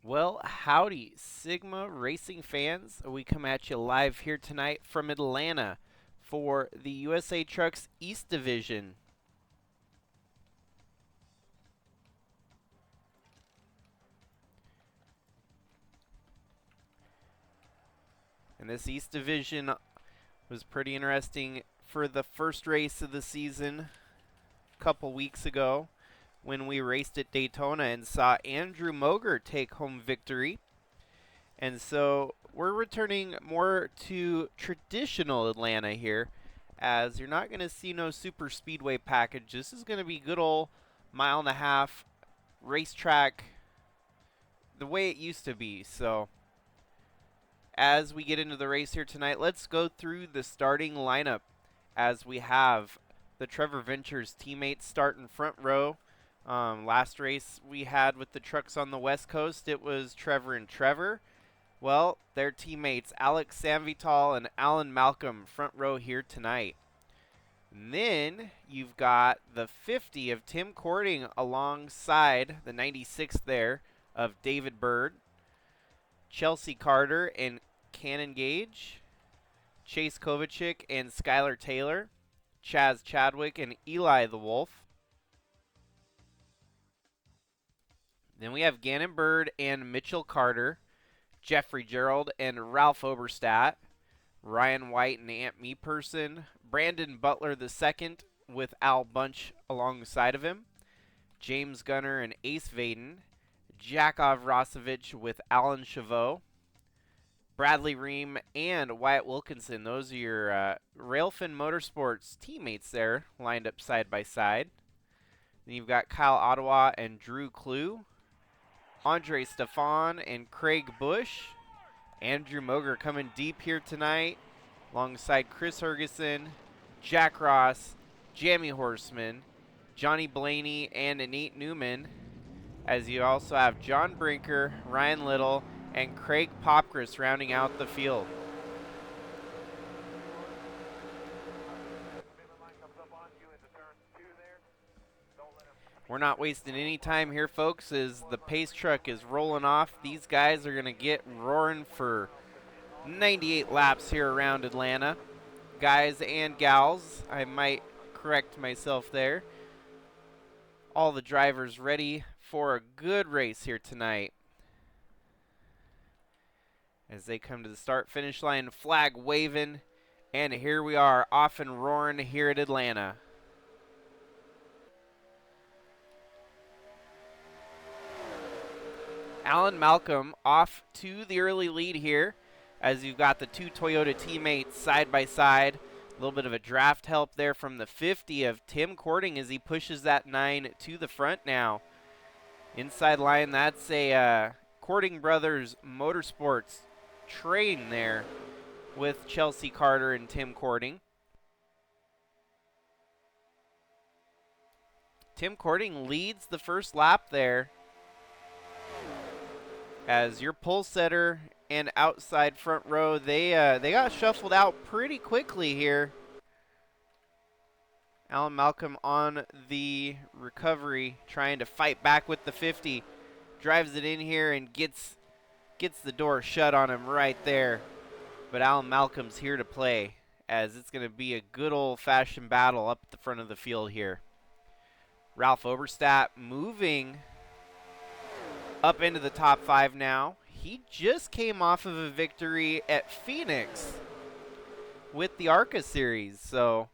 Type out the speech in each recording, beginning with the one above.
Well, howdy, Sigma Racing fans. We come at you live here tonight from Atlanta for the USA Trucks East Division. And this East Division was pretty interesting for the first race of the season a couple weeks ago when we raced at Daytona and saw Andrew Moger take home victory. And so we're returning more to traditional Atlanta here, as you're not going to see no super speedway package. This is going to be good old mile-and-a-half racetrack the way it used to be. So as we get into the race here tonight, let's go through the starting lineup as we have the Trevor Ventures teammates starting front row. Last race we had with the trucks on the West Coast, it was Trevor and Trevor. Well, their teammates Alex Sanvital and Alan Malcolm front row here tonight. And then you've got the 50 of Tim Cording alongside the 96 there of David Bird, Chelsea Carter and Cannon Gage, Chase Kovacic and Skylar Taylor, Chaz Chadwick and Eli the Wolf. Then we have Gannon Bird and Mitchell Carter, Jeffrey Gerald and Ralph Oberstadt, Ryan White and Ant Meeperson, Brandon Butler II with Al Bunch alongside of him, James Gunner and Ace Vaden, Jakov Rosovich with Alan Chavot, Bradley Ream and Wyatt Wilkinson. Those are your Railfin Motorsports teammates there, lined up side by side. Then you've got Kyle Ottawa and Drew Clue, Andre Stefan and Craig Bush. Andrew Moger coming deep here tonight alongside Chris Hergeson, Jack Ross, Jamie Horseman, Johnny Blaney, and Nate Newman. As you also have John Brinker, Ryan Little, and Craig Popgris rounding out the field. We're not wasting any time here, folks, as the pace truck is rolling off. These guys are going to get roaring for 98 laps here around Atlanta. Guys and gals, I might correct myself there. All the drivers ready for a good race here tonight. As they come to the start-finish line, flag waving, and here we are, off and roaring here at Atlanta. Alan Malcolm off to the early lead here, as you've got the two Toyota teammates side by side. A little bit of a draft help there from the 50 of Tim Cording as he pushes that 9 to the front now. Inside line, that's a Cording Brothers Motorsports train there with Chelsea Carter and Tim Cording. Tim Cording leads the first lap there, as your pole setter and outside front row, they got shuffled out pretty quickly here. Alan Malcolm on the recovery, trying to fight back with the 50. Drives it in here and gets the door shut on him right there. But Alan Malcolm's here to play, as it's going to be a good old-fashioned battle up at the front of the field here. Ralph Oberstadt moving up into the top 5 now. He just came off of a victory at Phoenix with the ARCA series, so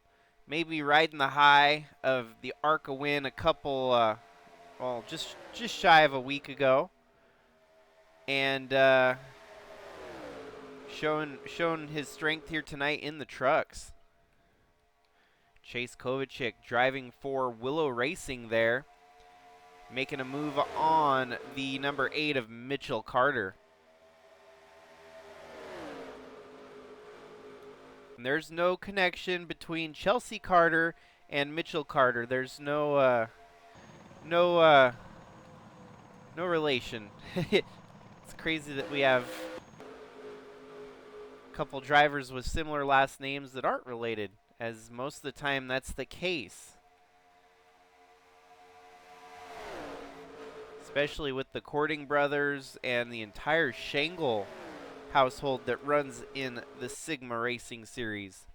maybe riding the high of the ARCA win a couple, well, just shy of a week ago, and showing his strength here tonight in the trucks. Chase Kovacic driving for Willow Racing there, making a move on the number 8 of Mitchell Carter. And there's no connection between Chelsea Carter and Mitchell Carter. There's no relation. It's crazy that we have a couple drivers with similar last names that aren't related, as most of the time that's the case. especially with the Cording brothers and the entire Shangle household that runs in the Sigma Racing Series.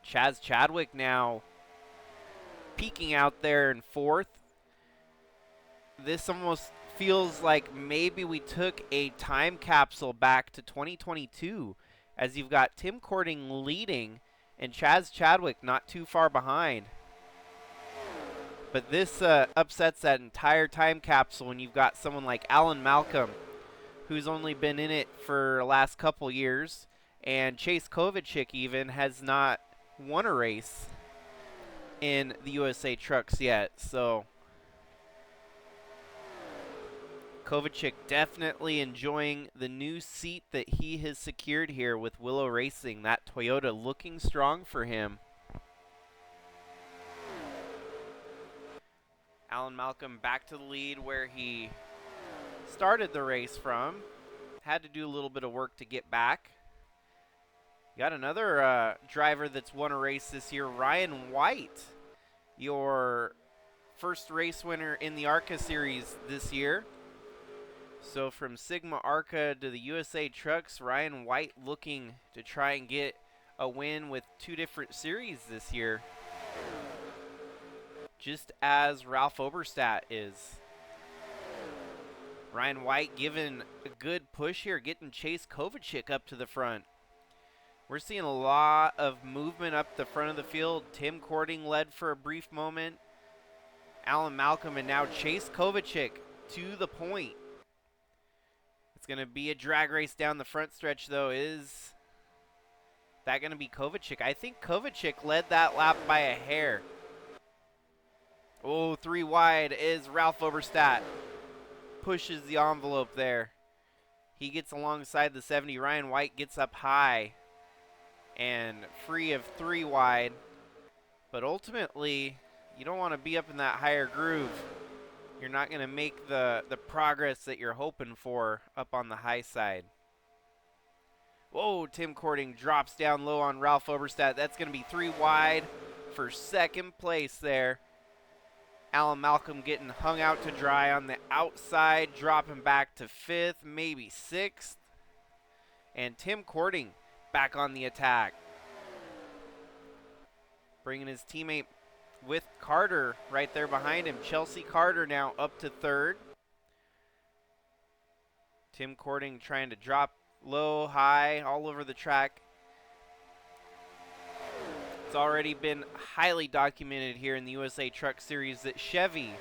Chaz Chadwick now peeking out there in fourth. This almost feels like maybe we took a time capsule back to 2022, as you've got Tim Cording leading and Chaz Chadwick not too far behind. But this upsets that entire time capsule when you've got someone like Alan Malcolm, who's only been in it for the last couple years, and Chase Kovacic even has not won a race in the USA Trucks yet. So Kovacic definitely enjoying the new seat that he has secured here with Willow Racing. That Toyota looking strong for him. Alan Malcolm back to the lead where he started the race from. Had to do a little bit of work to get back. Got another driver that's won a race this year, Ryan White, your first race winner in the ARCA series this year. So from Sigma ARCA to the USA Trucks, Ryan White looking to try and get a win with two different series this year, just as Ralph Oberstadt is. Ryan White giving a good push here, getting Chase Kovacic up to the front. We're seeing a lot of movement up the front of the field. Tim Cording led for a brief moment. Alan Malcolm and now Chase Kovacic to the point. It's going to be a drag race down the front stretch, though. Is that going to be Kovacic? I think Kovacic led that lap by a hair. Oh, 3 wide is Ralph Oberstadt. Pushes the envelope there. He gets alongside the 70. Ryan White gets up high and free of 3 wide. But ultimately, you don't want to be up in that higher groove. You're not going to make the progress that you're hoping for up on the high side. Whoa, Tim Cording drops down low on Ralph Oberstadt. That's going to be 3 wide for second place there. Alan Malcolm getting hung out to dry on the outside, dropping back to 5th, maybe 6th. And Tim Cording back on the attack. Bringing his teammate with Carter right there behind him. Chelsea Carter now up to 3rd. Tim Cording trying to drop low, high, all over the track. It's already been highly documented here in the USA Truck Series that Chevy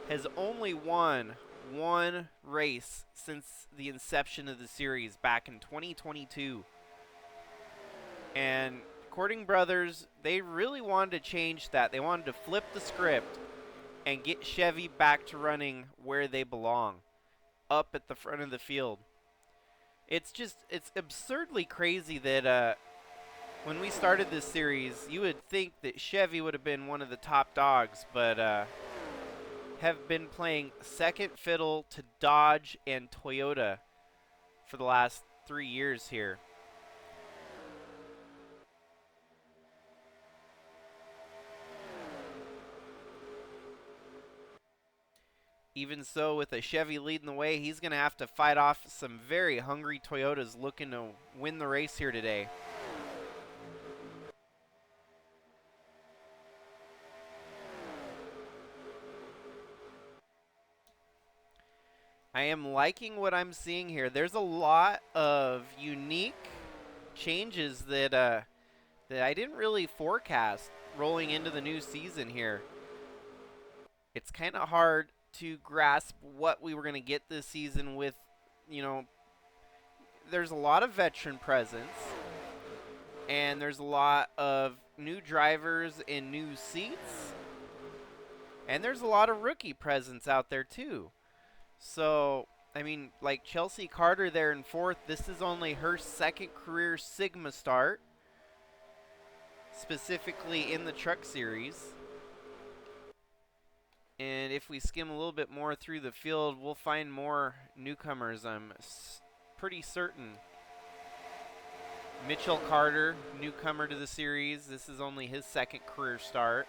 has only won 1 race since the inception of the series back in 2022. And Cording brothers, they really wanted to change that. They wanted to flip the script and get Chevy back to running where they belong, up at the front of the field. It's absurdly crazy that when we started this series, you would think that Chevy would have been one of the top dogs, but have been playing second fiddle to Dodge and Toyota for the last 3 years here. Even so, with a Chevy leading the way, he's going to have to fight off some very hungry Toyotas looking to win the race here today. I am liking what I'm seeing here. There's a lot of unique changes that I didn't really forecast rolling into the new season here. It's kind of hard to grasp what we were going to get this season with, there's a lot of veteran presence, and there's a lot of new drivers in new seats, and there's a lot of rookie presence out there too. So, I mean, like Chelsea Carter there in 4th, this is only her 2nd career Sigma start, specifically in the Truck Series. And if we skim a little bit more through the field, we'll find more newcomers, I'm pretty certain. Mitchell Carter, newcomer to the series. This is only his 2nd career start.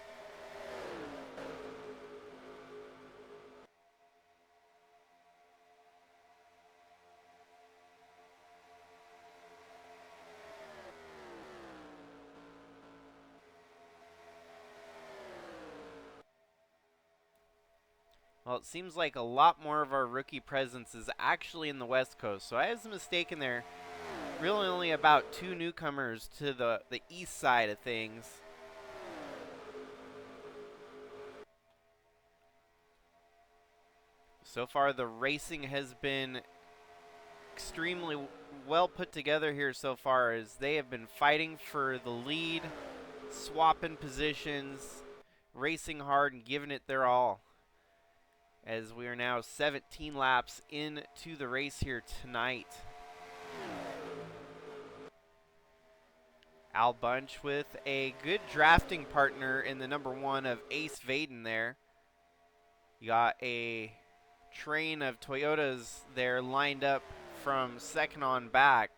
Well, it seems like a lot more of our rookie presence is actually in the West Coast. So I was mistaken there. Really only about 2 newcomers to the east side of things. So far, the racing has been extremely well put together here so far, as they have been fighting for the lead, swapping positions, racing hard, and giving it their all. As we are now 17 laps into the race here tonight. Al Bunch with a good drafting partner in the number 1 of Ace Vaden there. You got a train of Toyotas there lined up from second on back.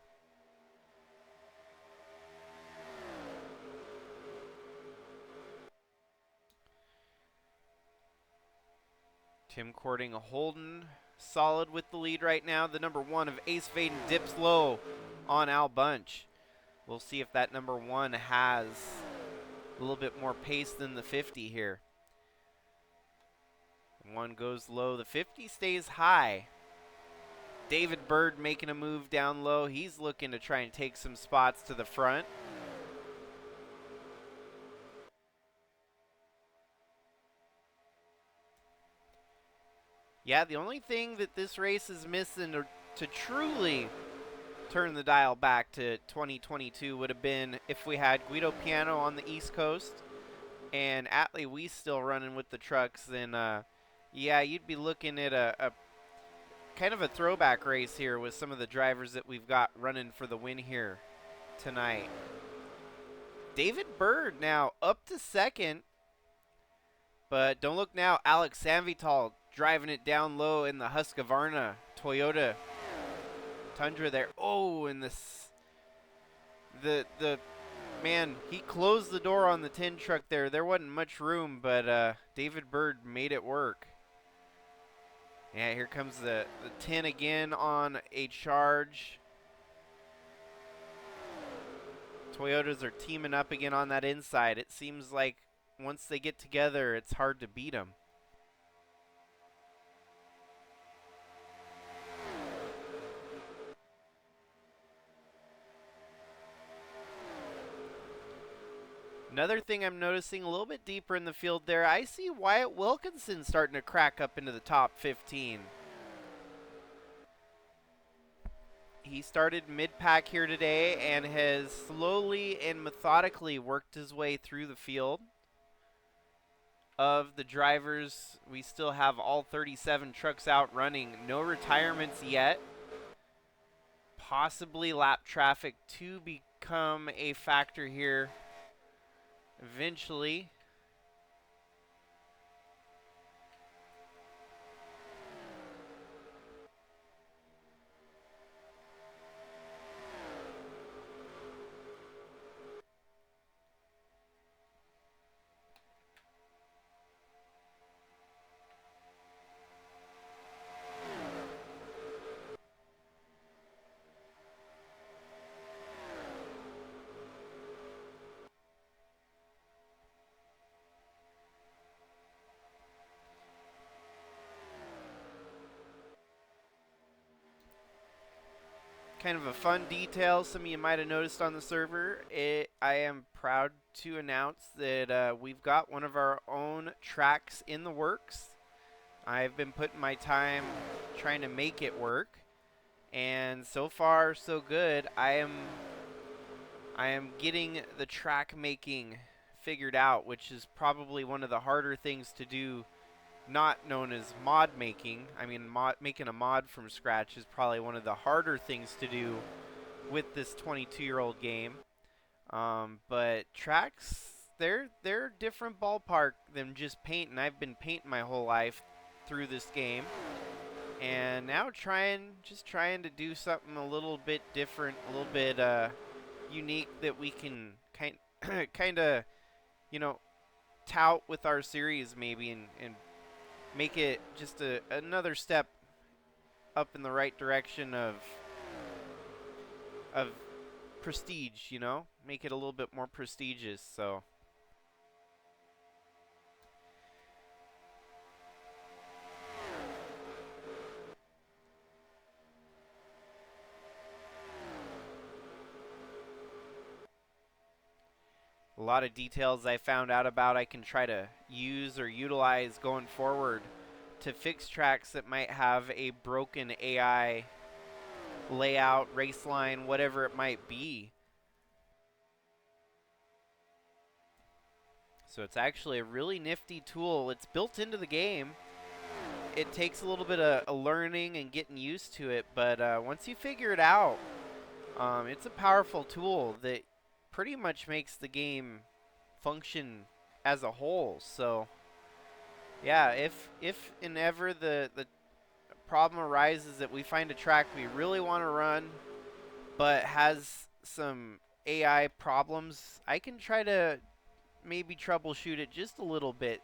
Tim Cording holding solid with the lead right now. The number 1 of Ace Vaden dips low on Al Bunch. We'll see if that number 1 has a little bit more pace than the 50 here. 1 goes low, the 50 stays high. David Bird making a move down low. He's looking to try and take some spots to the front. Yeah, the only thing that this race is missing to truly turn the dial back to 2022 would have been if we had Guido Piano on the East Coast and Atlee Weiss still running with the trucks. Then, yeah, you'd be looking at a kind of a throwback race here with some of the drivers that we've got running for the win here tonight. David Bird now up to second. But don't look now, Alex Sanvital driving it down low in the Husqvarna Toyota Tundra there. Oh, and the man, he closed the door on the tin truck there. There wasn't much room, but David Bird made it work. Yeah, here comes the tin again on a charge. Toyotas are teaming up again on that inside. It seems like once they get together, it's hard to beat them. Another thing I'm noticing a little bit deeper in the field there, I see Wyatt Wilkinson starting to crack up into the top 15. He started mid-pack here today and has slowly and methodically worked his way through the field. Of the drivers, we still have all 37 trucks out running. No retirements yet. Possibly lap traffic to become a factor here eventually. Kind of a fun detail some of you might have noticed on the server. I am proud to announce that we've got one of our own tracks in the works. I've been putting my time trying to make it work, and so far so good. I am getting the track making figured out, which is probably one of the harder things to do, not known as mod making. I mean, making a mod from scratch is probably one of the harder things to do with this 22-year-old game. But tracks, they're a different ballpark than just painting. I've been painting my whole life through this game, and now just trying to do something a little bit different, a little bit unique that we can kind of, tout with our series maybe, and make it just another step up in the right direction of prestige, make it a little bit more prestigious. So A lot of details I found out about I can try to use or utilize going forward to fix tracks that might have a broken AI layout, race line, whatever it might be. So it's actually a really nifty tool. It's built into the game. It takes a little bit of learning and getting used to it, but once you figure it out, it's a powerful tool that pretty much makes the game function as a whole. So yeah, if and ever the problem arises that we find a track we really want to run but has some AI problems, I can try to maybe troubleshoot it just a little bit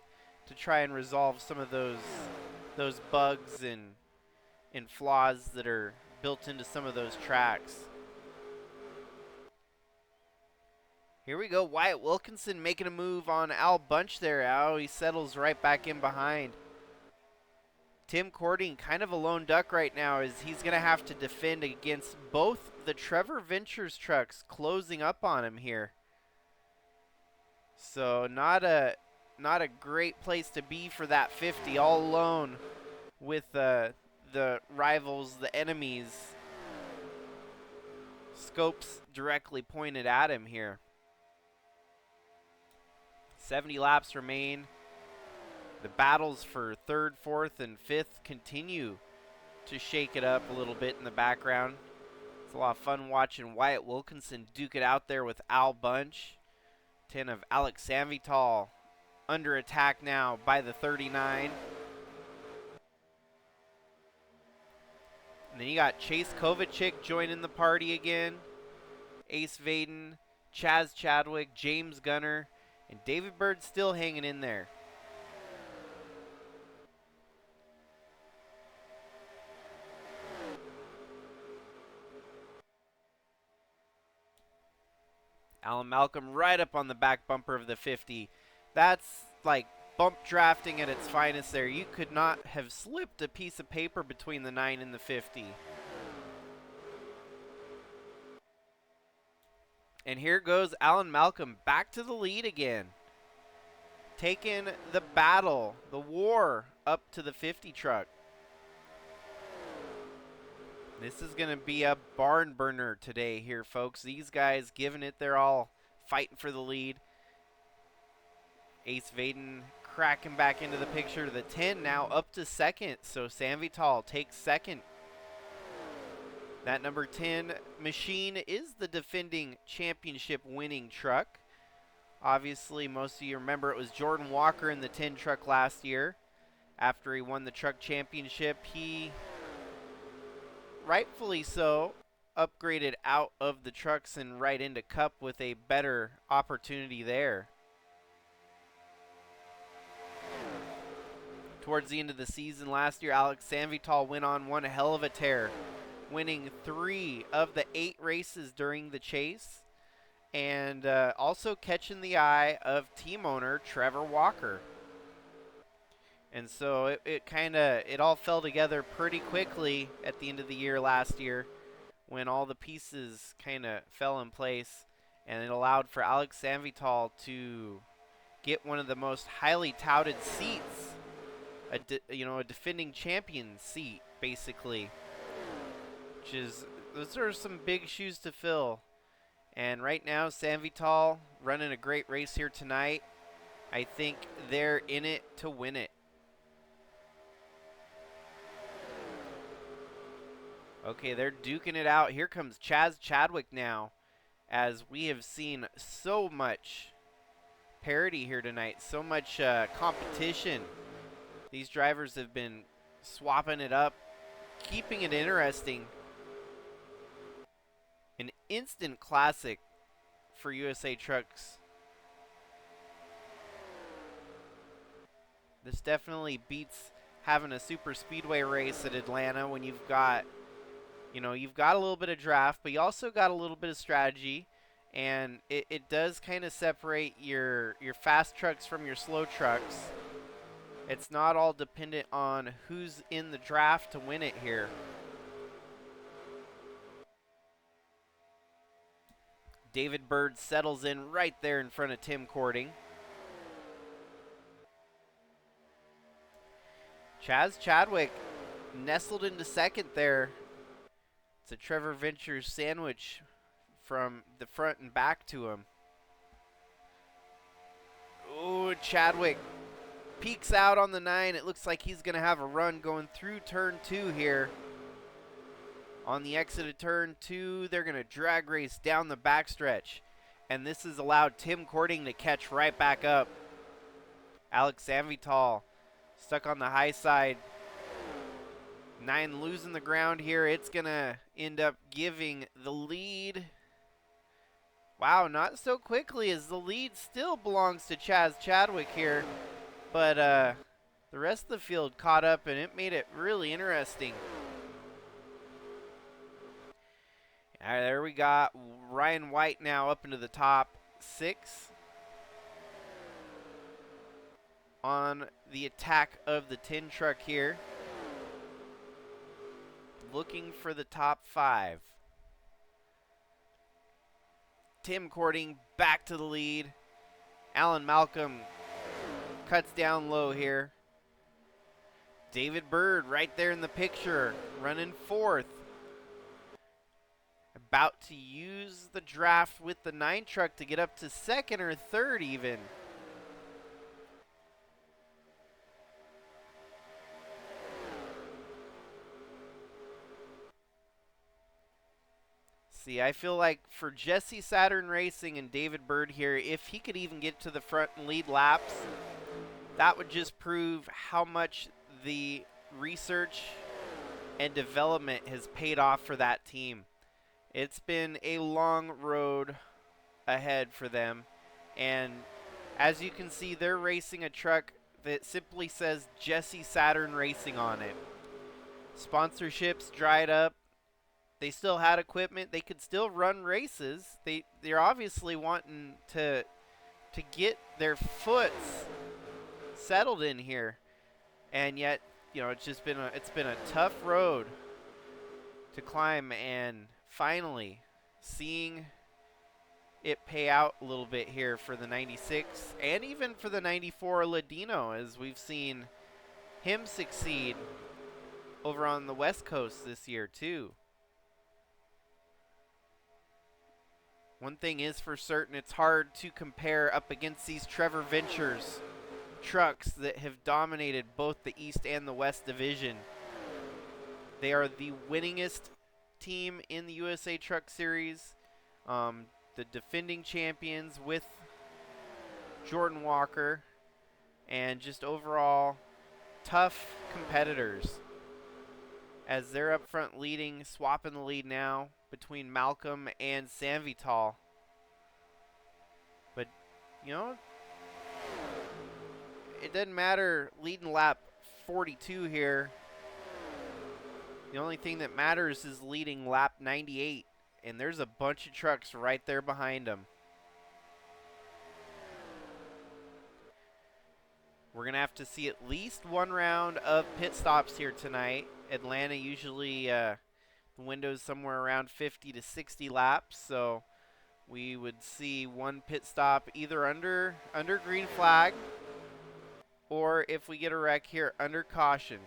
to try and resolve some of those bugs and flaws that are built into some of those tracks. Here we go, Wyatt Wilkinson making a move on Al Bunch there. Oh, he settles right back in behind. Tim Cording kind of a lone duck right now as he's going to have to defend against both the Trevor Ventures trucks closing up on him here. So not a great place to be for that 50, all alone with the rivals, the enemies. Scopes directly pointed at him here. 70 laps remain. The battles for third, fourth, and fifth continue to shake it up a little bit in the background. It's a lot of fun watching Wyatt Wilkinson duke it out there with Al Bunch. 10 of Alex Sanvital under attack now by the 39. And then you got Chase Kovacic joining the party again. Ace Vaden, Chaz Chadwick, James Gunner, and David Bird still hanging in there. Alan Malcolm right up on the back bumper of the 50. That's like bump drafting at its finest there. You could not have slipped a piece of paper between the 9 and the 50. And here goes Alan Malcolm back to the lead again. Taking the battle, the war, up to the 50 truck. This is going to be a barn burner today here, folks. These guys giving it their all, fighting for the lead. Ace Vaden cracking back into the picture. The 10 now up to second, so Sanvital takes second. That number 10 machine is the defending championship winning truck. Obviously, most of you remember it was Jordan Walker in the 10 truck last year. After he won the truck championship, he, rightfully so, upgraded out of the trucks and right into Cup with a better opportunity there. Towards the end of the season last year, Alex Sanvital went on one hell of a tear, winning 3 of the 8 races during the chase, and also catching the eye of team owner Trevor Walker. And so it all fell together pretty quickly at the end of the year last year when all the pieces kind of fell in place, and it allowed for Alex Sanvital to get one of the most highly touted seats, a defending champion seat, basically. Those are some big shoes to fill. And right now, Sanvital running a great race here tonight. I think they're in it to win it. Okay, they're duking it out. Here comes Chaz Chadwick now, as we have seen so much parity here tonight, so much competition. These drivers have been swapping it up, keeping it interesting. An instant classic for USA Trucks. This definitely beats having a super speedway race at Atlanta when you've got a little bit of draft, but you also got a little bit of strategy, and it does kind of separate your fast trucks from your slow trucks. It's not all dependent on who's in the draft to win it here. David Bird settles in right there in front of Tim Cording. Chaz Chadwick nestled into second there. It's a Trevor Ventures sandwich from the front and back to him. Ooh, Chadwick peeks out on the 9. It looks like he's going to have a run going through turn 2 here. On the exit of turn 2, they're going to drag race down the backstretch. And this has allowed Tim Cording to catch right back up. Alex Sanvital stuck on the high side. 9 losing the ground here. It's going to end up giving the lead. Wow, not so quickly, as the lead still belongs to Chaz Chadwick here. But the rest of the field caught up, and it made it really interesting. All right, there we got Ryan White now up into the top 6. On the attack of the tin truck here. Looking for the top 5. Tim Cording back to the lead. Alan Malcolm cuts down low here. David Bird right there in the picture, running 4th. About to use the draft with the 9 truck to get up to 2nd or 3rd even. See, I feel like for Jesse Saturn Racing and David Bird here, if he could even get to the front and lead laps, that would just prove how much the research and development has paid off for that team. It's been a long road ahead for them, and as you can see, they're racing a truck that simply says Jesse Saturn Racing on it. Sponsorships dried up. They still had equipment. They could still run races. They're obviously wanting to get their foots settled in here, and yet, you know, it's been a tough road to climb, and finally seeing it pay out a little bit here for the 96 and even for the 94 Ladino, as we've seen him succeed over on the West Coast this year too. One thing is for certain, it's hard to compare up against these Trevor Ventures trucks that have dominated both the East and the West division. They are the winningest team in the USA Truck Series, the defending champions with Jordan Walker, and just overall tough competitors, as they're up front leading, swapping the lead now between Malcolm and Sanvital. But, you know, it doesn't matter leading lap 42 here. The only thing that matters is leading lap 98, and there's a bunch of trucks right there behind them. We're going to have to see at least one round of pit stops here tonight. Atlanta usually the window's somewhere around 50 to 60 laps, so we would see one pit stop either under green flag, or if we get a wreck here, under caution.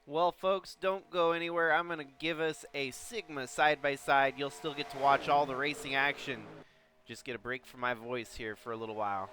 Well, folks, don't go anywhere. I'm going to give us a Sigma side-by-side. You'll still get to watch all the racing action. Just get a break from my voice here for a little while.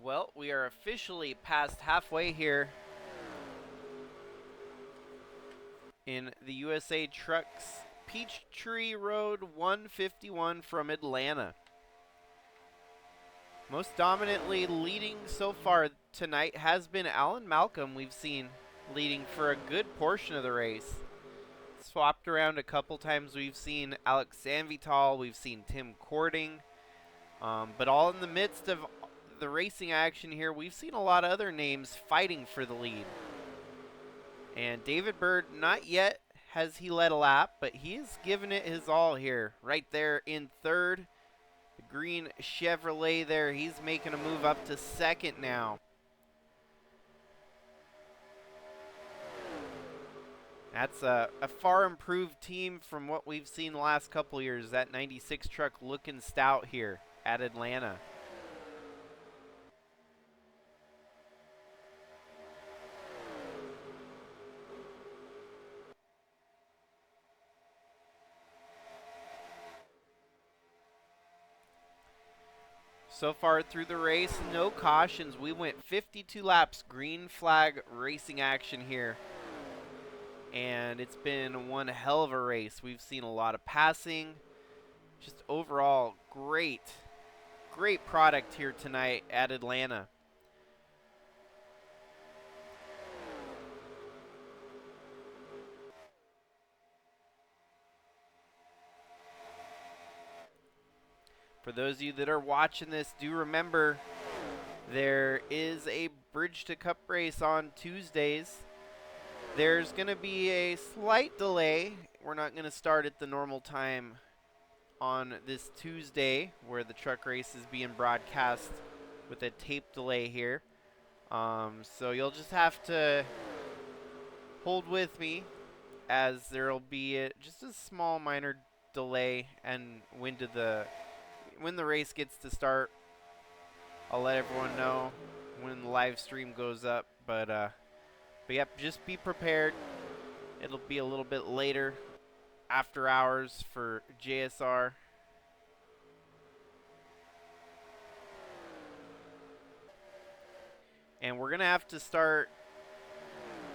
Well, we are officially past halfway here in the USA Trucks Peachtree Road 151 from Atlanta. Most dominantly leading so far tonight has been Alan Malcolm. We've seen leading for a good portion of the race. Swapped around a couple times. We've seen Alex Sanvital, we've seen Tim Cording, but all in the midst of the racing action here, we've seen a lot of other names fighting for the lead. And David Bird, not yet has he led a lap, but he is giving it his all here. Right there in third, the green Chevrolet there, he's making a move up to second now. That's a far improved team from what we've seen the last couple years. That 96 truck looking stout here at Atlanta. So far through the race, no cautions. We went 52 laps, green flag racing action here. And it's been one hell of a race. We've seen a lot of passing. Just overall, great product here tonight at Atlanta. For those of you that are watching this, do remember there is a Bridge to Cup race on Tuesdays. There's going to be a slight delay. We're not going to start at the normal time on this Tuesday where the truck race is being broadcast with a tape delay here. So you'll just have to hold with me as there will be just a small minor delay, and when the race gets to start, I'll let everyone know when the live stream goes up. But yep, just be prepared. It'll be a little bit later, after hours for JSR. And we're gonna have to start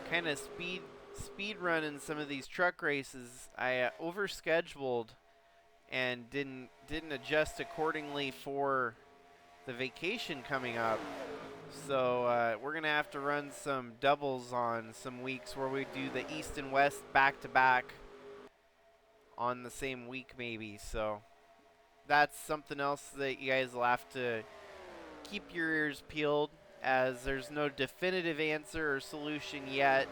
kind of speed running some of these truck races. I overscheduled and didn't adjust accordingly for the vacation coming up. So we're going to have to run some doubles on some weeks where we do the East and West back-to-back on the same week maybe. So that's something else that you guys will have to keep your ears peeled, as there's no definitive answer or solution yet.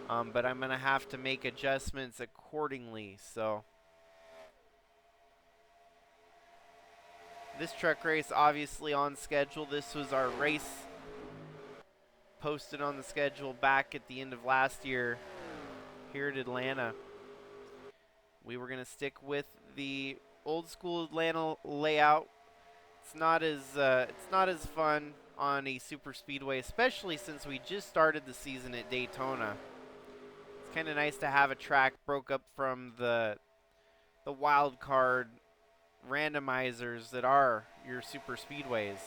But I'm going to have to make adjustments accordingly. So this truck race obviously on schedule. This was our race posted on the schedule back at the end of last year here at Atlanta. We were going to stick with the old school Atlanta layout. It's not as fun on a super speedway, especially since we just started the season at Daytona. It's kind of nice to have a track broke up from the wild card randomizers that are your super speedways.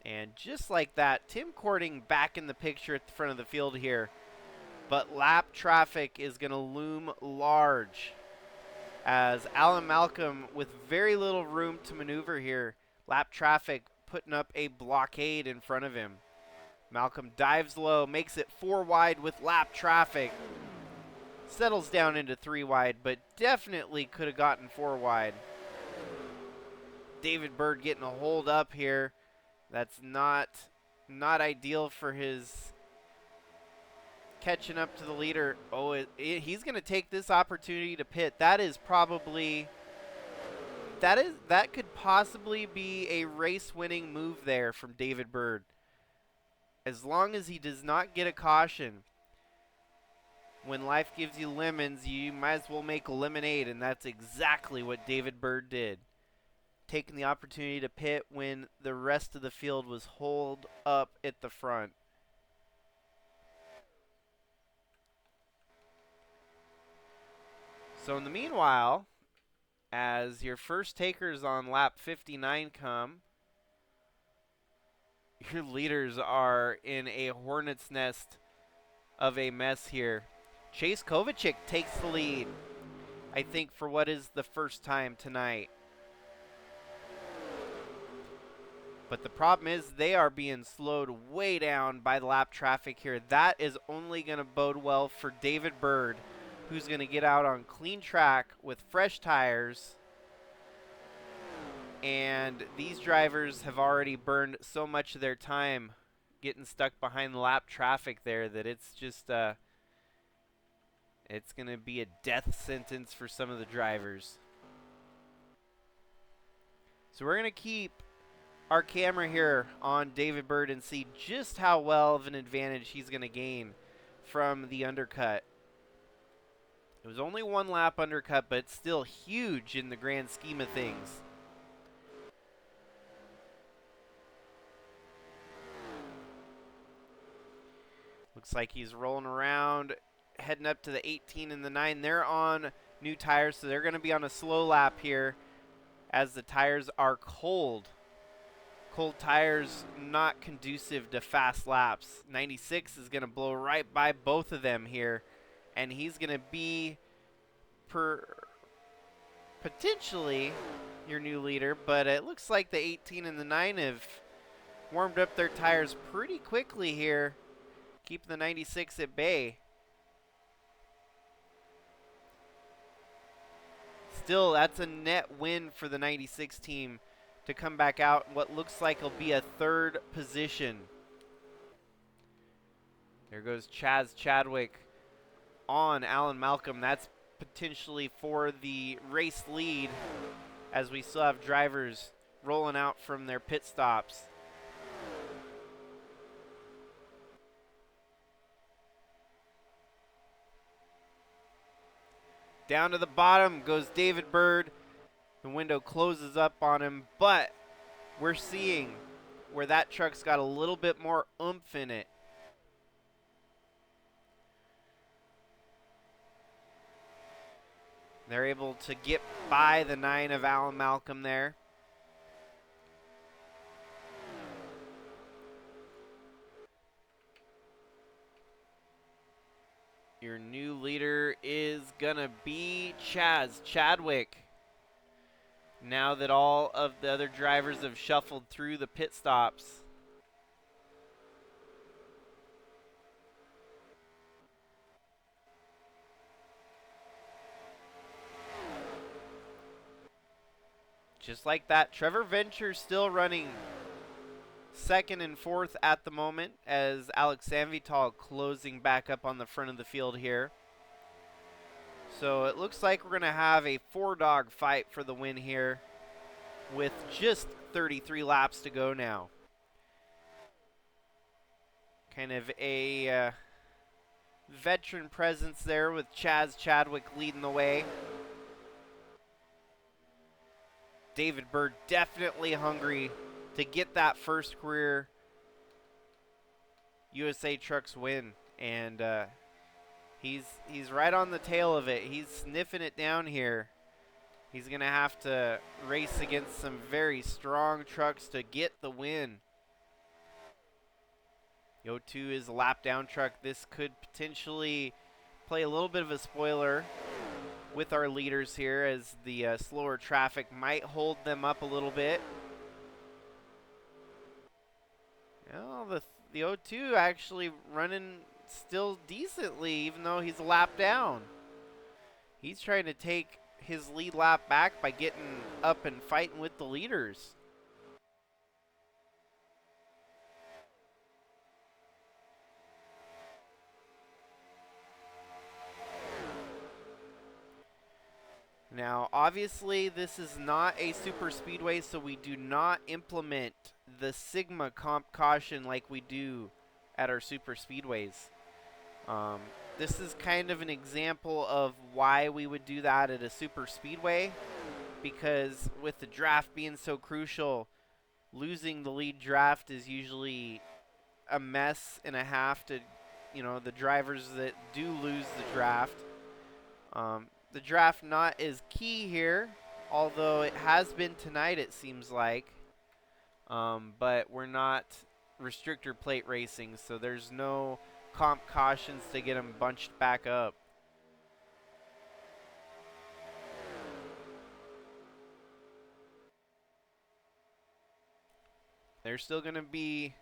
And just like that, Tim Cording back in the picture at the front of the field here. But lap traffic is going to loom large, as Alan Malcolm, with very little room to maneuver here, lap traffic putting up a blockade in front of him. Malcolm dives low, makes it 4 wide with lap traffic. Settles down into 3 wide, but definitely could have gotten 4 wide. David Bird getting a hold up here. That's not ideal for his catching up to the leader. Oh, he's going to take this opportunity to pit. That could possibly be a race-winning move there from David Bird. As long as he does not get a caution. When life gives you lemons, you might as well make lemonade, and that's exactly what David Bird did. Taking the opportunity to pit when the rest of the field was holed up at the front. So in the meanwhile, as your first takers on lap 59 come, your leaders are in a hornet's nest of a mess here. Chase Kovacic takes the lead, I think, for what is the first time tonight. But the problem is they are being slowed way down by the lap traffic here. That is only going to bode well for David Bird, who's going to get out on clean track with fresh tires. And these drivers have already burned so much of their time getting stuck behind the lap traffic there that it's just it's going to be a death sentence for some of the drivers. So we're going to keep our camera here on David Bird and see just how well of an advantage he's going to gain from the undercut. It was only one lap undercut, but still huge in the grand scheme of things. Looks like he's rolling around, heading up to the 18 and the 9. They're on new tires, so they're going to be on a slow lap here as the tires are cold. Cold tires not conducive to fast laps. 96 is going to blow right by both of them here, and he's going to be potentially your new leader, but it looks like the 18 and the 9 have warmed up their tires pretty quickly here, keeping the 96 at bay. Still, that's a net win for the 96 team to come back out in what looks like will be a third position. There goes Chaz Chadwick on Alan Malcolm. That's potentially for the race lead, as we still have drivers rolling out from their pit stops. Down to the bottom goes David Bird. The window closes up on him, but we're seeing where that truck's got a little bit more oomph in it. They're able to get by the 9 of Alan Malcolm there. Your new leader is gonna be Chaz Chadwick. Now that all of the other drivers have shuffled through the pit stops. Just like that, Trevor Venture still running second and fourth at the moment, as Alex Sanvital closing back up on the front of the field here. So it looks like we're going to have a 4-dog fight for the win here with just 33 laps to go now. Kind of a veteran presence there with Chaz Chadwick leading the way. David Bird definitely hungry to get that first career USA Trucks win, and he's right on the tail of it. He's sniffing it down here. He's going to have to race against some very strong trucks to get the win. The 02 is a lap down truck. This could potentially play a little bit of a spoiler with our leaders here, as the slower traffic might hold them up a little bit. Well, the 02 actually running still decently, even though he's a lap down. He's trying to take his lead lap back by getting up and fighting with the leaders. Now, obviously, this is not a super speedway, so we do not implement the Sigma comp caution like we do at our super speedways. This is kind of an example of why we would do that at a super speedway, because with the draft being so crucial, losing the lead draft is usually a mess and a half to, the drivers that do lose the draft. the draft not as key here, although it has been tonight, it seems like. But we're not restrictor plate racing, so there's no comp cautions to get them bunched back up. There's still going to be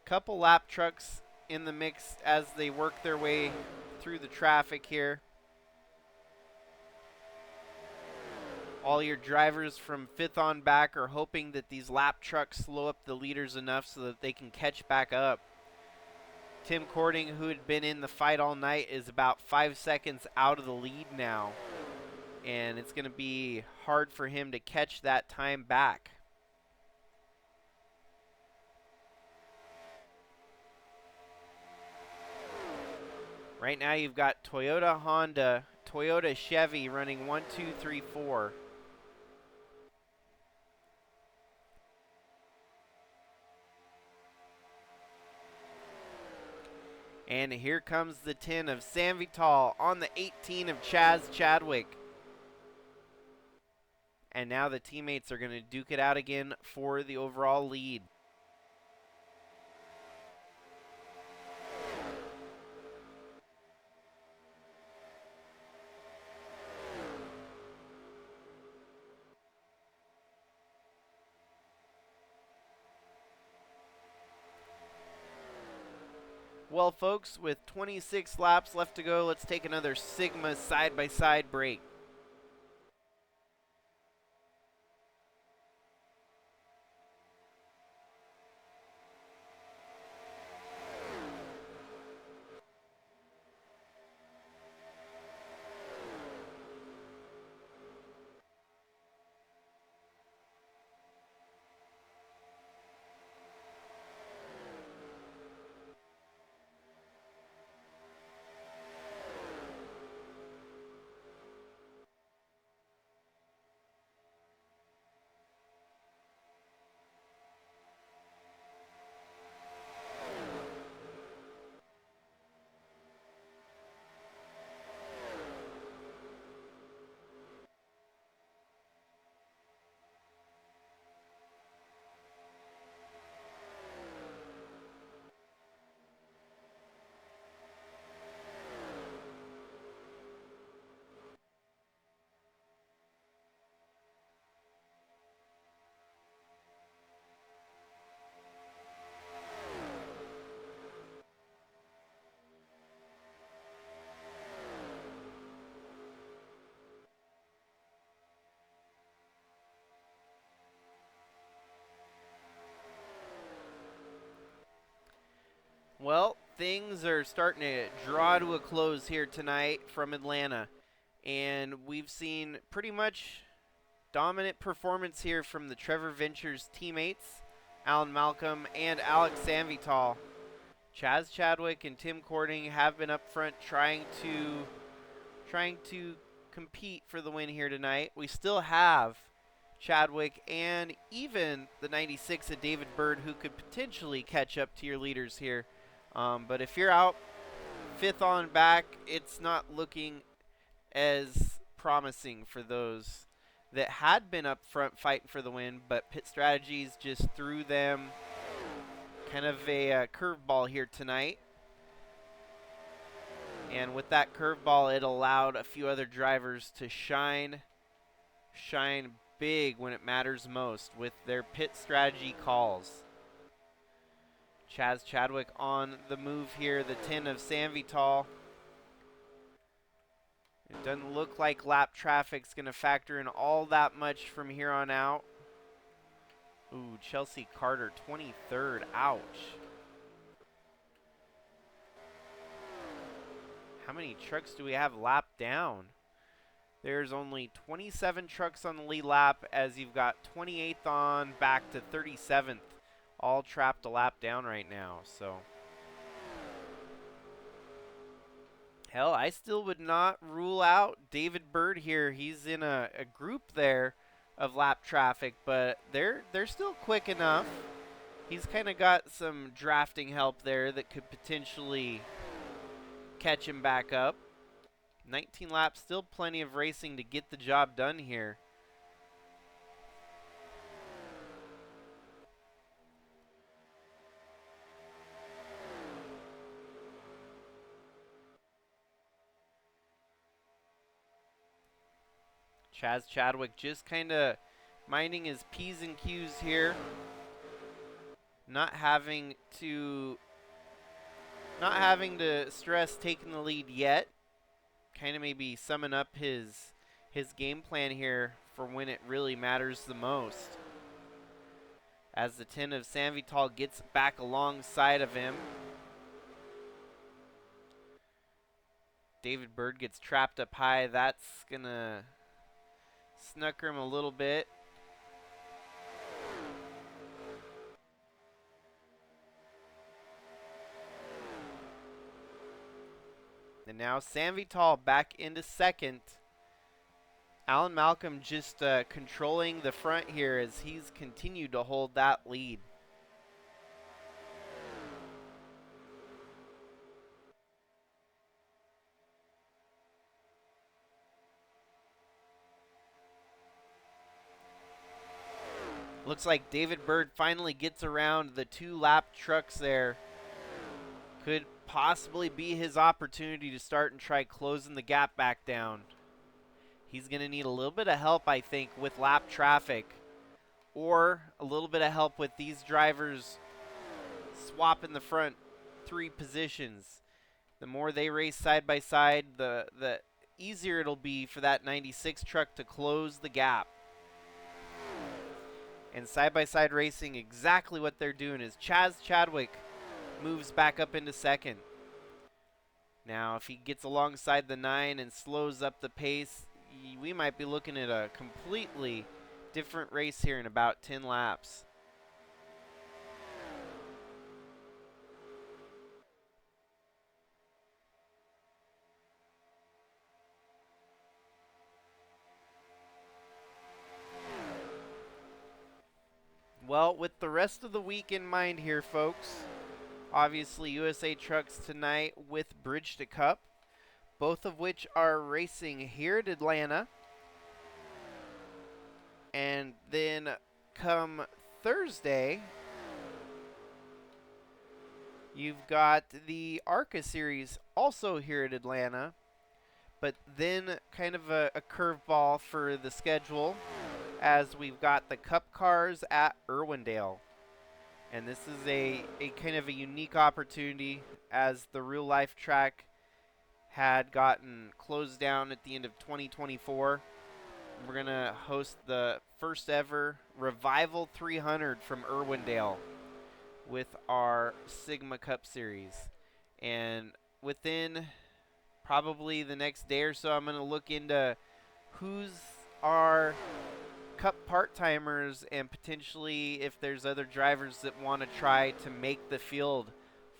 a couple lap trucks in the mix as they work their way through the traffic here. All your drivers from 5th on back are hoping that these lap trucks slow up the leaders enough so that they can catch back up. Tim Cording, who had been in the fight all night, is about 5 seconds out of the lead now. And it's going to be hard for him to catch that time back. Right now you've got Toyota, Honda, Toyota, Chevy running 1, 2, 3, 4. And here comes the 10 of Sam Vital on the 18 of Chaz Chadwick. And now the teammates are going to duke it out again for the overall lead. Well, folks, with 26 laps left to go, let's take another Sigma side-by-side break. Well, things are starting to draw to a close here tonight from Atlanta. And we've seen pretty much dominant performance here from the Trevor Ventures teammates, Alan Malcolm and Alex Sanvital. Chaz Chadwick and Tim Cording have been up front trying to compete for the win here tonight. We still have Chadwick and even the 96 of David Bird, who could potentially catch up to your leaders here. But if you're out 5th on back, it's not looking as promising for those that had been up front fighting for the win, but Pit Strategies just threw them kind of a curveball here tonight. And with that curveball, it allowed a few other drivers to shine big when it matters most with their pit strategy calls. Chaz Chadwick on the move here, the 10 of Sam Vital. It doesn't look like lap traffic's going to factor in all that much from here on out. Ooh, Chelsea Carter, 23rd. Ouch. How many trucks do we have lapped down? There's only 27 trucks on the lead lap as you've got 28th on back to 37th. All trapped a lap down right now, so. Hell, I still would not rule out David Bird here. He's in a group there of lap traffic, but they're still quick enough. He's kind of got some drafting help there that could potentially catch him back up. 19 laps, still plenty of racing to get the job done here. Chaz Chadwick just kind of minding his P's and Q's here. Not having to stress taking the lead yet. Kind of maybe summing up his game plan here for when it really matters the most. As the 10 of San Vital gets back alongside of him. David Bird gets trapped up high. That's going to snucker him a little bit. And now San Vital back into second. Alan Malcolm just controlling the front here as he's continued to hold that lead. Looks like David Bird finally gets around the 2-lap trucks there. Could possibly be his opportunity to start and try closing the gap back down. He's going to need a little bit of help, I think, with lap traffic. Or a little bit of help with these drivers swapping the front 3 positions. The more they race side by side, the easier it'll be for that 96 truck to close the gap. And side-by-side racing, exactly what they're doing is Chaz Chadwick moves back up into second. Now, if he gets alongside the 9 and slows up the pace, we might be looking at a completely different race here in about 10 laps. Well, with the rest of the week in mind here, folks, obviously USA Trucks tonight with Bridge to Cup, both of which are racing here at Atlanta. And then come Thursday, you've got the ARCA Series also here at Atlanta, but then kind of a curveball for the schedule, as we've got the Cup cars at Irwindale. And this is a kind of a unique opportunity, as the real life track had gotten closed down at the end of 2024. We're going to host the first ever Revival 300 from Irwindale with our Sigma Cup Series. And within probably the next day or so, I'm going to look into who's our Cup part-timers and potentially if there's other drivers that want to try to make the field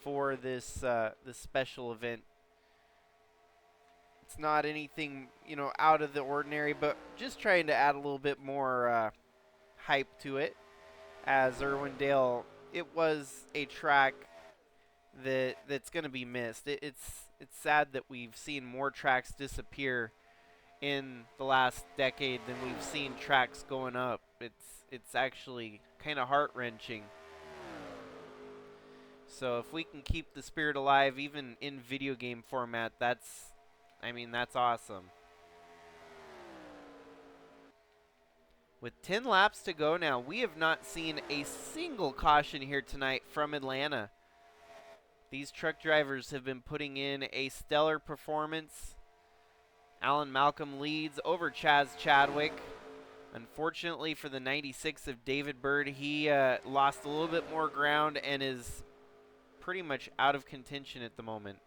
for this this special event. It's not anything, out of the ordinary, but just trying to add a little bit more hype to it, as Irwindale, it was a track that's going to be missed. It's sad that we've seen more tracks disappear in the last decade than we've seen tracks going up. It's actually kind of heart-wrenching. So if we can keep the spirit alive, even in video game format, that's awesome. With 10 laps to go now, we have not seen a single caution here tonight from Atlanta. These truck drivers have been putting in a stellar performance. Alan Malcolm leads over Chaz Chadwick. Unfortunately for the 96 of David Bird, he lost a little bit more ground and is pretty much out of contention at the moment.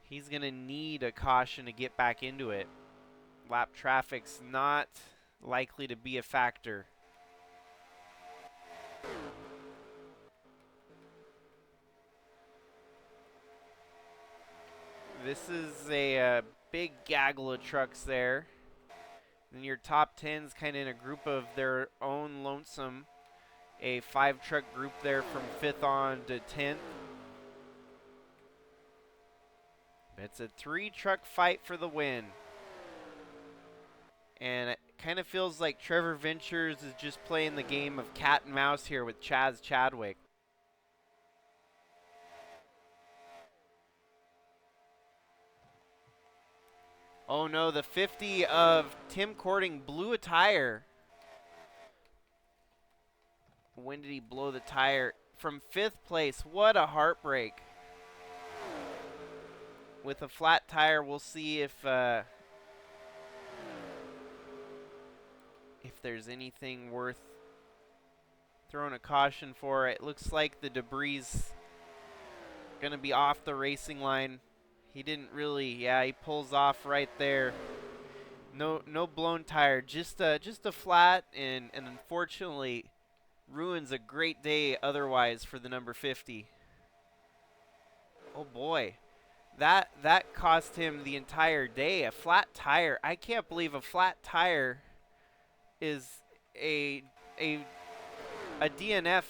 He's going to need a caution to get back into it. Lap traffic's not likely to be a factor. This is a big gaggle of trucks there. And your top 10's kind of in a group of their own lonesome. A 5-truck group there from 5th on to 10th. It's a 3-truck fight for the win. And it kind of feels like Trevor Ventures is just playing the game of cat and mouse here with Chaz Chadwick. Oh no, the 50 of Tim Cording blew a tire. When did he blow the tire? From 5th place. What a heartbreak. With a flat tire, we'll see if there's anything worth throwing a caution for. It looks like the debris going to be off the racing line. He didn't really, yeah, he pulls off right there. No blown tire, just a flat, and unfortunately ruins a great day otherwise for the number 50. Oh boy. That cost him the entire day. A flat tire. I can't believe a flat tire is a DNF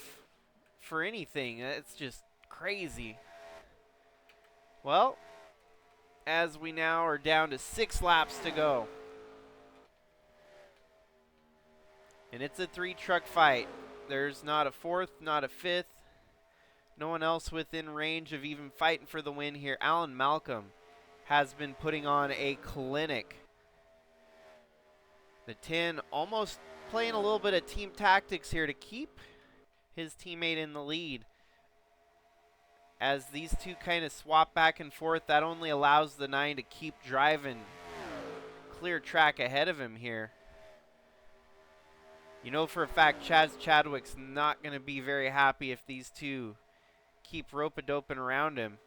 for anything. It's just crazy. Well, as we now are down to 6 laps to go. And it's a 3-truck fight. There's not a 4th, not a 5th. No one else within range of even fighting for the win here. Alan Malcolm has been putting on a clinic. The 10 almost playing a little bit of team tactics here to keep his teammate in the lead. As these two kind of swap back and forth, that only allows the 9 to keep driving. Clear track ahead of him here. You know for a fact Chaz Chadwick's not going to be very happy if these two keep rope-a-doping around him.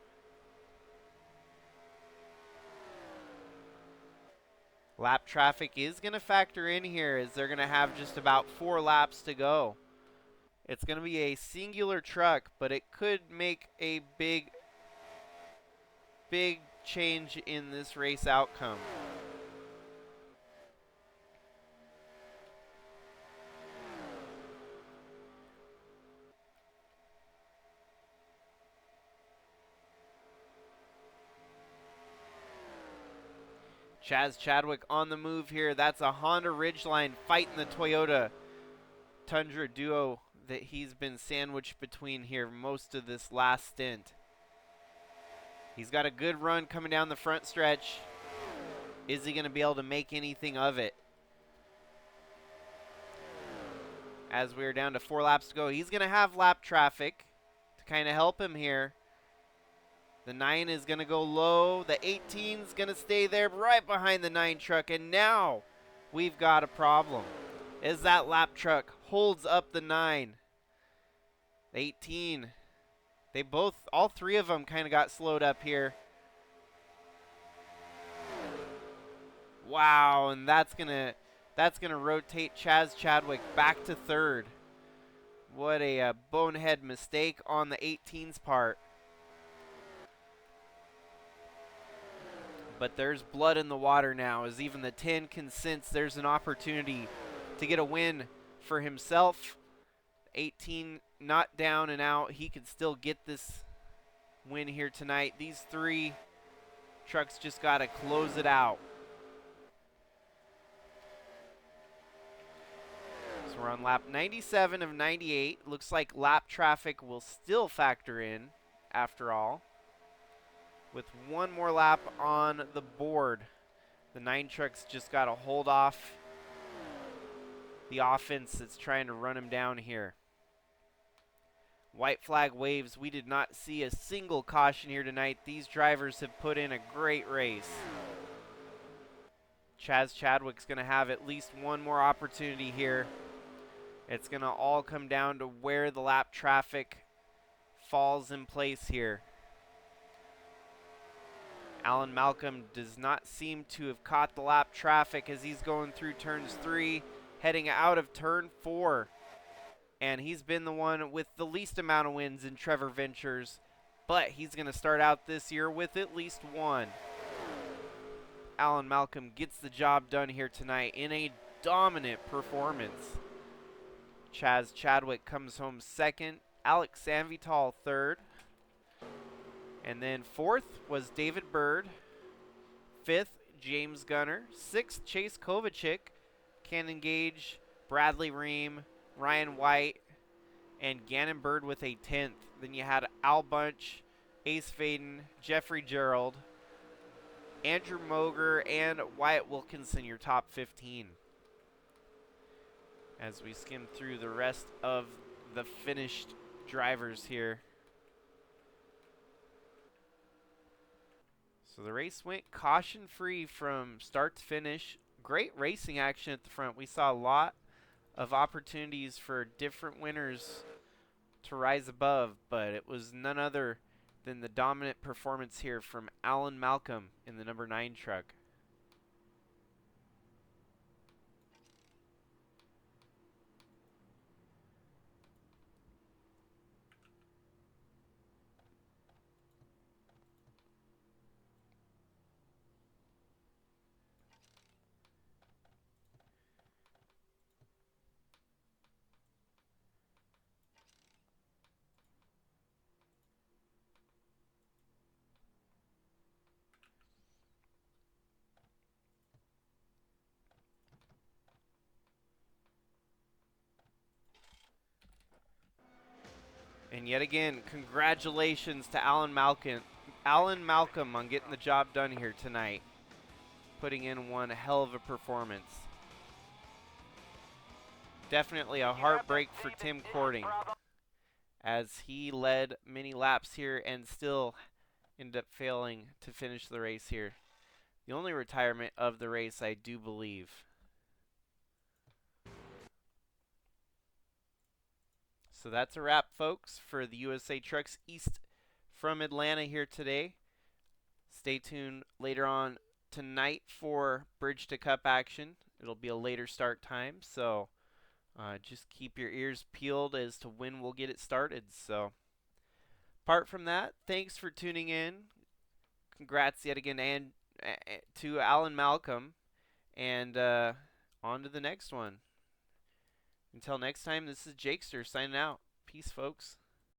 Lap traffic is going to factor in here as they're going to have just about 4 laps to go. It's going to be a singular truck, but it could make a big change in this race outcome. Chaz Chadwick on the move here. That's a Honda Ridgeline fighting the Toyota Tundra duo that he's been sandwiched between here most of this last stint. He's got a good run coming down the front stretch. Is he going to be able to make anything of it? As we're down to 4 laps to go, he's going to have lap traffic to kind of help him here. The 9 is going to go low. The 18 is going to stay there right behind the 9 truck. And now we've got a problem. As that lap truck holds up the 9. The 18. All 3 of them kind of got slowed up here. Wow, and that's gonna rotate Chaz Chadwick back to 3rd. What a bonehead mistake on the 18's part. But there's blood in the water now as even the 10 can sense there's an opportunity to get a win for himself. 18 not down and out. He can still get this win here tonight. These 3 trucks just got to close it out. So we're on lap 97 of 98. Looks like lap traffic will still factor in after all. With 1 more lap on the board, the 9 trucks just got to hold off the offense that's trying to run him down here. White flag waves. We did not see a single caution here tonight. These drivers have put in a great race. Chaz Chadwick's going to have at least 1 more opportunity here. It's going to all come down to where the lap traffic falls in place here. Alan Malcolm does not seem to have caught the lap traffic as he's going through turns 3, heading out of turn 4. And he's been the one with the least amount of wins in Trevor Ventures, but he's going to start out this year with at least 1. Alan Malcolm gets the job done here tonight in a dominant performance. Chaz Chadwick comes home 2nd, Alex Sanvital 3rd. And then fourth was David Bird. Fifth, James Gunner. Sixth, Chase Kovacic. Cannon Gage, Bradley Ream, Ryan White, and Gannon Bird with a 10th. Then you had Al Bunch, Ace Faden, Jeffrey Gerald, Andrew Moger, and Wyatt Wilkinson, your top 15. As we skim through the rest of the finished drivers here. So the race went caution-free from start to finish. Great racing action at the front. We saw a lot of opportunities for different winners to rise above, but it was none other than the dominant performance here from Alan Malcolm in the number 9 truck. And yet again, congratulations to Alan Malcolm on getting the job done here tonight, putting in one hell of a performance. Definitely a heartbreak for Tim Cording, as he led many laps here and still ended up failing to finish the race here. The only retirement of the race, I do believe. So that's a wrap, folks, for the USA Trucks East from Atlanta here today. Stay tuned later on tonight for Bridge to Cup action. It'll be a later start time, so just keep your ears peeled as to when we'll get it started. So apart from that, thanks for tuning in. Congrats yet again to Alan Malcolm, and on to the next one. Until next time, this is Jakester signing out. Peace, folks.